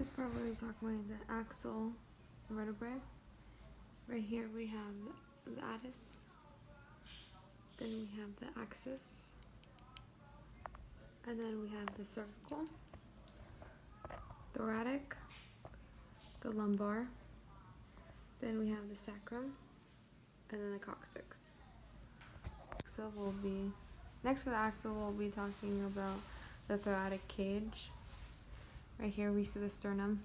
This part we're talking about the axial vertebrae. Right here we have the attis, then we have the axis, and then we have the cervical, thoracic, the lumbar, then we have the sacrum, and then the coccyx. Next for the axial, we'll be talking about the thoracic cage. Right here we see the sternum.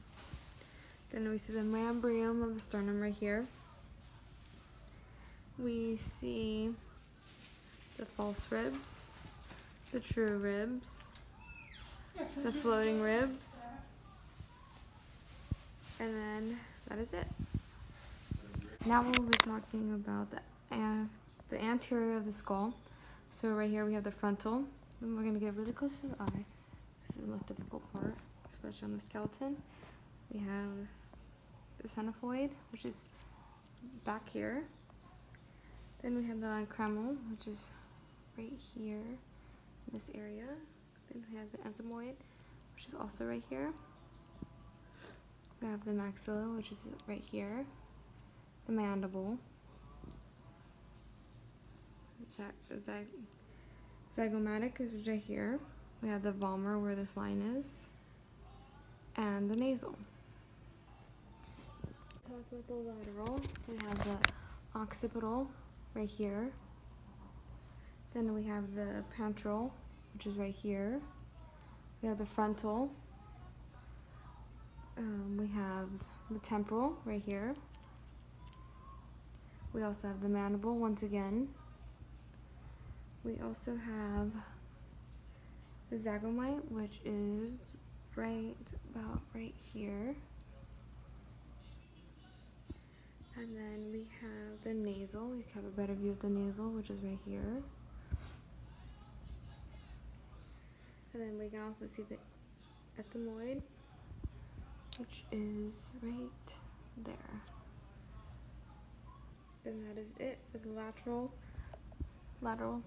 Then we see the membrane of the sternum right here. We see the false ribs, the true ribs, the floating ribs, and then that is it. Now we'll be talking about the anterior of the skull. So right here we have the frontal, and we're going to get really close to the eye. This is the most difficult part, especially on the skeleton. We have the centiphoid, which is back here. Then we have the acromion, which is right here in this area. Then we have the ethmoid, which is also right here. We have the maxilla, which is right here. The mandible. Zygomatic is right here. We have the vomer, where this line is, and the nasal. Talk about the lateral. We have the occipital right here. Then we have the pantral, which is right here. We have the frontal. We have the temporal right here. We also have the mandible once again. We also have the zygomite, which is about right here. And then we have the nasal. We have a better view of the nasal, which is right here. And then we can also see the ethmoid, which is right there. Then that is it for the lateral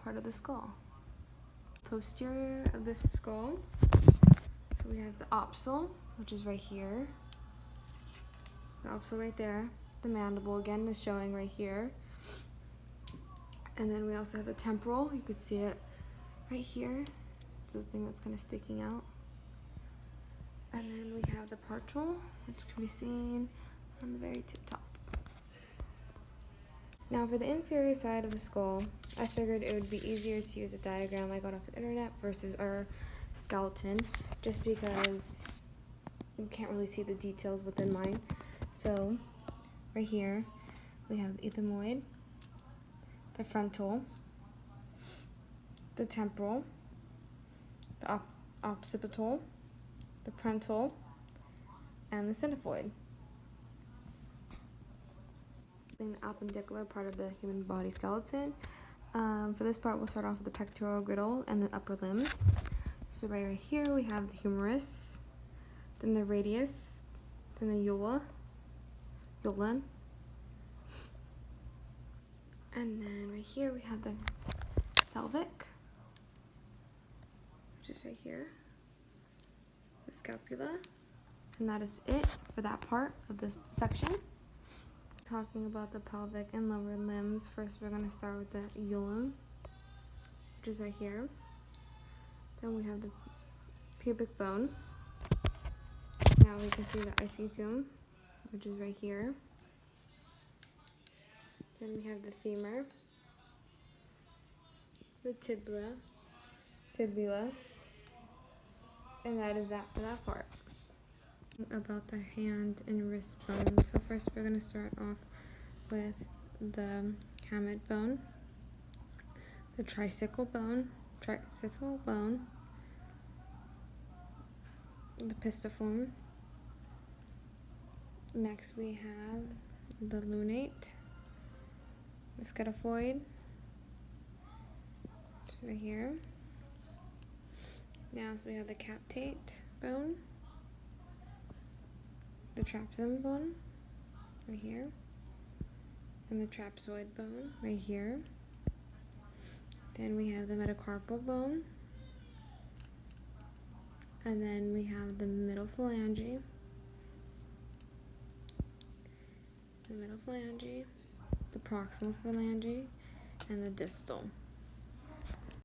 part of the skull. Posterior of the skull, so we have the oppsal, which is right here. The oppsal right there. The mandible again is showing right here. And then we also have the temporal. You can see it right here. It's the thing that's kind of sticking out. And then we have the parietal, which can be seen on the very tip top. Now for the inferior side of the skull, I figured it would be easier to use a diagram I got off the internet versus our skeleton, just because you can't really see the details within mine. So right here we have the ethmoid, the frontal, the temporal, the occipital, the prantal, and the centiphoid. The appendicular part of the human body skeleton. For this part, we'll start off with the pectoral girdle and the upper limbs. So right here we have the humerus, then the radius, then the ulna, and then right here we have the pelvic, which is right here, the scapula, and that is it for that part of this section. Talking about the pelvic and lower limbs, first we're going to start with the ulum, which is right here. Then we have the pubic bone. Now we can see the ischium, which is right here. Then we have the femur, the fibula, and that is that for that part. About the hand and wrist bone. So first we're going to start off with the hamate bone, the tricical bone, the pisiform. Next we have the lunate, the scaphoid, right here. Now so we have the captate bone, the trapezium bone right here, and the trapezoid bone right here. Then we have the metacarpal bone, and then we have the middle phalange, the middle phalange, the proximal phalange, and the distal.